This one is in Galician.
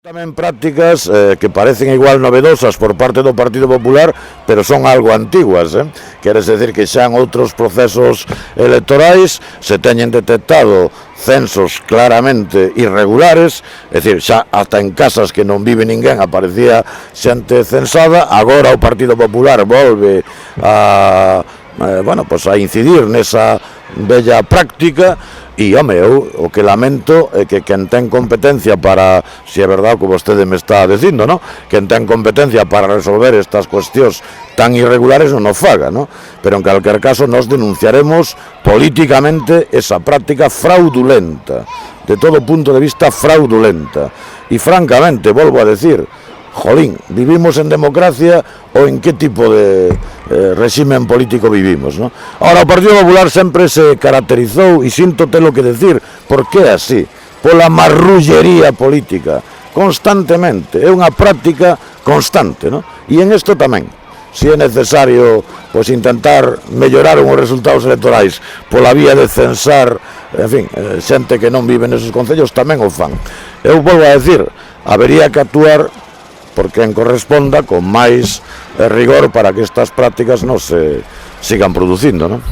Tamén prácticas que parecen igual novedosas por parte do Partido Popular, pero son algo antiguas, queres decir que xa en outros procesos electorais se teñen detectado censos claramente irregulares, é dicir, xa ata en casas que non vive ninguén aparecía xente censada. Agora o Partido Popular volve a incidir nesa bella práctica. E, home, eu o que lamento é que quen ten competencia para, se é verdade o que vostede me está dicindo, ¿no? Quen ten competencia para resolver estas cuestións tan irregulares non o faga, ¿no? Pero en calquer caso nos denunciaremos políticamente esa práctica fraudulenta, de todo punto de vista fraudulenta. E francamente, volvo a decir, jolín, vivimos en democracia ou en que tipo de régimen político vivimos, ¿no? Ahora, o Partido Popular sempre se caracterizou, e sinto telo que decir, porque é así, pola marrullería política, constantemente, é unha práctica constante, ¿no? E en isto tamén, se é necesario pois intentar mellorar uns resultados electorais pola vía de censar, en fin, xente que non vive nesos concellos, tamén o fan. Eu volvo a decir, habería que actuar por quen corresponda con máis rigor para que estas prácticas non se sigan producindo, non?